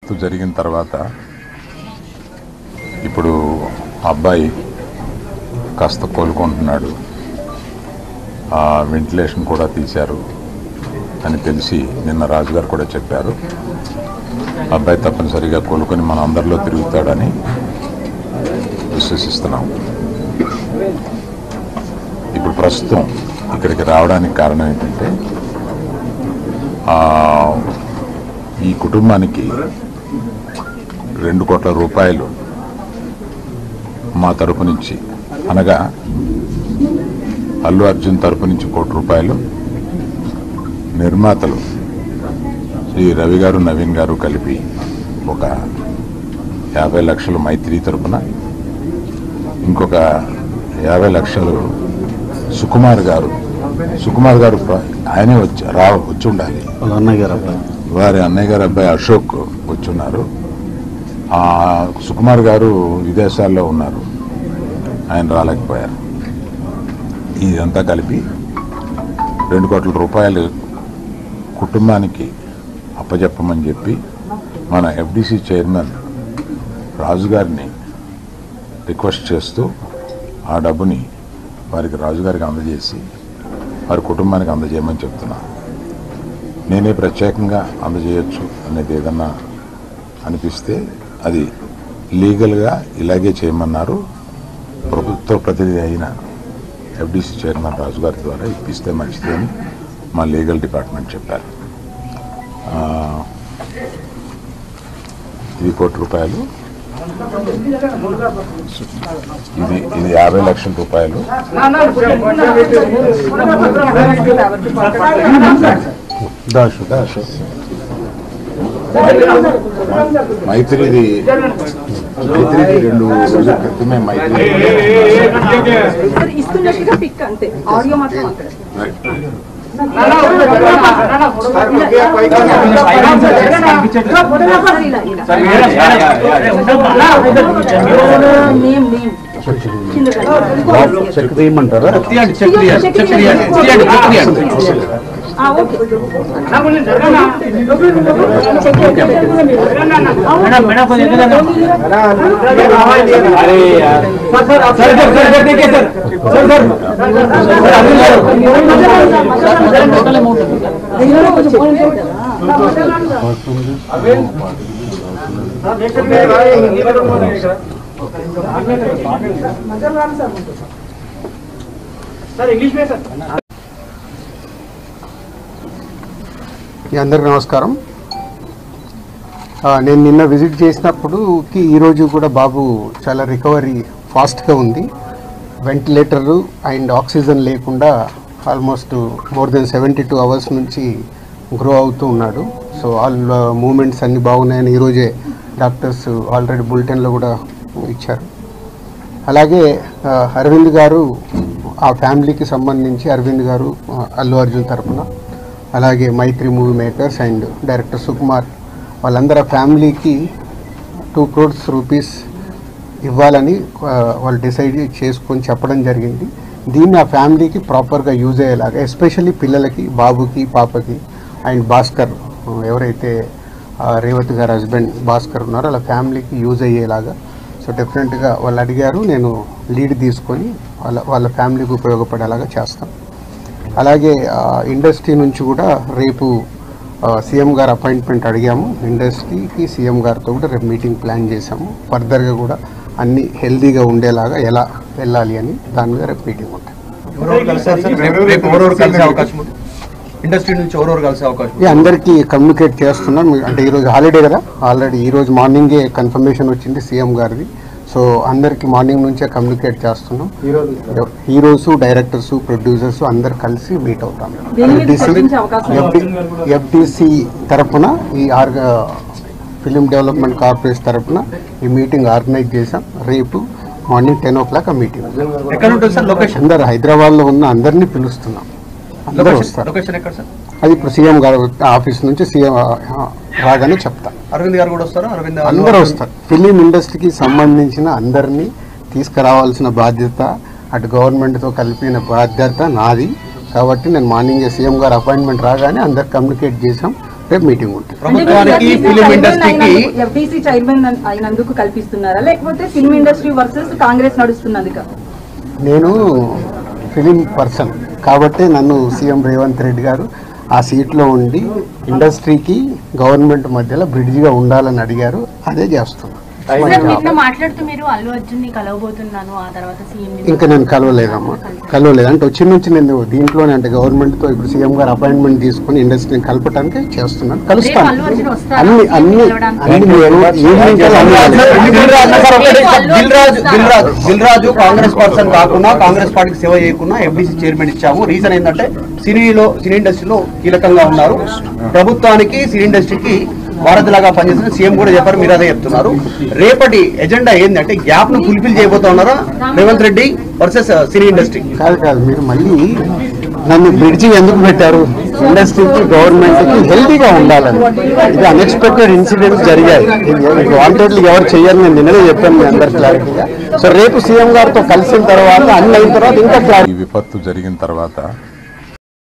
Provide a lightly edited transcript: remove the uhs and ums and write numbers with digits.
విపత్తు జరిగిన తర్వాత ఇప్పుడు అబ్బాయి కాస్త కోలుకుంటున్నాడు, వెంటిలేషన్ కూడా తీశారు అని తెలిసి నిన్న రాజుగారు కూడా చెప్పారు. అబ్బాయి తప్పనిసరిగా కోలుకొని మన అందరిలో తిరుగుతాడని విశ్వసిస్తున్నాం. ఇప్పుడు ప్రస్తుతం ఇక్కడికి రావడానికి కారణం ఏంటంటే ఈ కుటుంబానికి 2 కోట్ల రూపాయలు మా తరపు నుంచి, అనగా అల్లు అర్జున్ తరపు నుంచి 1 కోటి రూపాయలు, నిర్మాతలు శ్రీ రవి గారు నవీన్ గారు కలిపి ఒక 50 లక్షలు మైత్రి తరపున, ఇంకొక 50 లక్షలు సుకుమార్ గారు ఆయనే వచ్చి ఉండాలి, వారి అన్నయ్య గారు అబ్బాయి అశోక్ వచ్చున్నారు. సుకుమార్ గారు విదేశాల్లో ఉన్నారు, ఆయన రాలేకపోయారు. ఇదంతా కలిపి 2 కోట్ల రూపాయలు కుటుంబానికి అప్పచెప్పమని చెప్పి మన ఎఫ్డిసి చైర్మన్ రాజుగారిని రిక్వెస్ట్ చేస్తూ ఆ డబ్బుని వారికి రాజుగారికి అందజేసి వారి కుటుంబానికి అందజేయమని చెప్తున్నా. నేనే ప్రత్యేకంగా అందజేయచ్చు అనేది ఏదన్నా అనిపిస్తే అది లీగల్గా ఇలాగే చేయమన్నారు. ప్రభుత్వ ప్రతినిధి అయిన ఎఫ్డిసి చైర్మన్ రాజుగారి ద్వారా ఇప్పిస్తే మంచిది అని మా లీగల్ డిపార్ట్మెంట్ చెప్పారు. ఇది 1 కోటి రూపాయలు, ఇది 50 లక్షల రూపాయలు. మైత్రిది 2 రోజుల క్రితమే మైత్రి అందరికీ నమస్కారం. నేను నిన్న విజిట్ చేసినప్పుడు ఈరోజు కూడా బాబు చాలా రికవరీ ఫాస్ట్గా ఉంది. వెంటిలేటరు అండ్ ఆక్సిజన్ లేకుండా ఆల్మోస్ట్ మోర్ దెన్ 72 అవర్స్ నుంచి గ్రో అవుతూ ఉన్నాడు. సో ఆల్ మూమెంట్స్ అన్నీ బాగున్నాయని ఈరోజే డాక్టర్స్ ఆల్రెడీ బులెటిన్లో కూడా ఇచ్చారు. అలాగే అరవింద్ గారు, ఆ ఫ్యామిలీకి సంబంధించి అరవింద్ గారు అల్లు అర్జున్ తరఫున, అలాగే Mythri movie makers and director Sukumar, వాళ్ళందరూ ఫ్యామిలీకి 2 crores రూపీస్ ఇవ్వాలని వాళ్ళు డిసైడ్ చేసుకొని చెప్పడం జరిగింది. దీన్ని ఆ ఫ్యామిలీకి ప్రాపర్గా యూజ్ అయ్యేలాగా, ఎస్పెషల్లీ పిల్లలకి, బాబుకి, పాపకి అండ్ భాస్కర్, ఎవరైతే రేవతి గారు హస్బెండ్ భాస్కర్ ఉన్నారో వాళ్ళ ఫ్యామిలీకి యూజ్ అయ్యేలాగా. సో డెఫినెట్గా వాళ్ళు అడిగారు, నేను లీడ్ తీసుకొని వాళ్ళ ఫ్యామిలీకి ఉపయోగపడేలాగా చేస్తాం. అలాగే ఇండస్ట్రీ నుంచి కూడా రేపు సీఎం గారు అపాయింట్మెంట్ అడిగాము. ఇండస్ట్రీకి సీఎం గారితో కూడా రేపు మీటింగ్ ప్లాన్ చేశాము. ఫర్దర్గా కూడా అన్ని హెల్దీగా ఉండేలాగా ఎలా వెళ్ళాలి అని దాని మీద రేపు మీటింగ్ ఉంటుంది. అందరికీ కమ్యూనికేట్ చేస్తున్నాం. అంటే ఈరోజు హాలిడే కదా, ఆల్రెడీ ఈరోజు మార్నింగే కన్ఫర్మేషన్ వచ్చింది సీఎం గారిది. సో అందరికి మార్నింగ్ నుంచే కమ్యూనికేట్ చేస్తున్నాం. హీరోస్, డైరెక్టర్స్, ప్రొడ్యూసర్స్ అందరు కలిసి మీట్ అవుతాం. ఎఫ్డిసి తరఫున, ఈ ఫిలిం డెవలప్మెంట్ కార్పొరేషన్ తరఫున ఈ మీటింగ్ ఆర్గనైజ్ చేశాం. రేపు మార్నింగ్ 10 o'clock ఆ మీటింగ్. అందరు హైదరాబాద్లో ఉన్న అందరినీ పిలుస్తున్నాం, అందరూ వస్తారు. అది ఇప్పుడు సీఎం గారు ఆఫీస్ నుంచి సీఎం రాగానే చెప్తా. అరవింద్ గారు కూడా వస్తారు, అందరూ వస్తారు. ఫిలిం ఇండస్ట్రీకి సంబంధించిన అందరినీ తీసుకురావాల్సిన బాధ్యత, అటు గవర్నమెంట్తో కలిపిన బాధ్యత నాది. కాబట్టి నేను మార్నింగ్ సీఎం గారు అపాయింట్మెంట్ రాగానే అందరికి కమ్యూనికేట్ చేసాం. రేపు మీటింగ్ ఉంటుంది. ప్రభుత్వానికి ఫిలిం ఇండస్ట్రీకి ఎఫ్డీసీ చైర్మన్ అయినందుకు కల్పిస్తున్నారా, లేకపోతే ఫిల్మ్ ఇండస్ట్రీ వర్సెస్ కాంగ్రెస్ నడుస్తున్నది? నేను ఫిలిం పర్సన్ కాబట్టి నన్ను సీఎం రేవంత్ రెడ్డి గారు ఆ సీట్లో ఉండి ఇండస్ట్రీకి గవర్నమెంట్ మధ్యలో బ్రిడ్జిగా ఉండాలని అడిగారు, అదే చేస్తున్నాను. మాట్లాడుతూ మీరు అల్లు అర్జున్ ని కలవబోతున్నాను, ఆ తర్వాత సీఎం ఇంకా నేను కలవలేదమ్మా, కలవలేదు అంటే వచ్చి నుంచి నేను దీంట్లోనే అంటే గవర్నమెంట్తో ఇప్పుడు సీఎం గారు అపాయింట్మెంట్ తీసుకుని ఇండస్ట్రీని కలపడానికి చేస్తున్నాను, కలుస్తాను. అన్ని అన్ని దిల్ రాజు కాంగ్రెస్ పర్సన్ కాకుండా కాంగ్రెస్ పార్టీకి సేవ చేయకుండా ఎఫ్డీసీ చైర్మన్ ఇచ్చాము. రీజన్ ఏంటంటే సినీ ఇండస్ట్రీలో కీలకంగా ఉన్నారు. ప్రభుత్వానికి సినీ ఇండస్ట్రీకి వారధిలాగా పనిచేసిన సీఎం కూడా చెప్పారు, మీరు అదే చెప్తున్నారు. రేపటి ఎజెండా ఏంటంటే గ్యాప్ ను ఫుల్ఫిల్ చేయబోతా ఉన్నారా Revanth Reddy versus cine industry? కాదు మీరు మళ్ళీ నన్ను బ్రిడ్జి ఎందుకు పెట్టారు? ఇండస్ట్రీకి గవర్నమెంట్కి హెల్తీగా ఉండాలని. ఇది అన్ఎక్స్పెక్టెడ్ ఇన్సిడెంట్స్ జరిగాయి, వాంటెడ్లీ ఎవరు చెయ్యాలని నేను నిన్ననే చెప్పాను మీ అందరు క్లారిటీగా. సో రేపు సీఎం గారితో కలిసిన తర్వాత అన్ని అయిన తర్వాత ఇంకా ఈ విపత్తు జరిగిన తర్వాత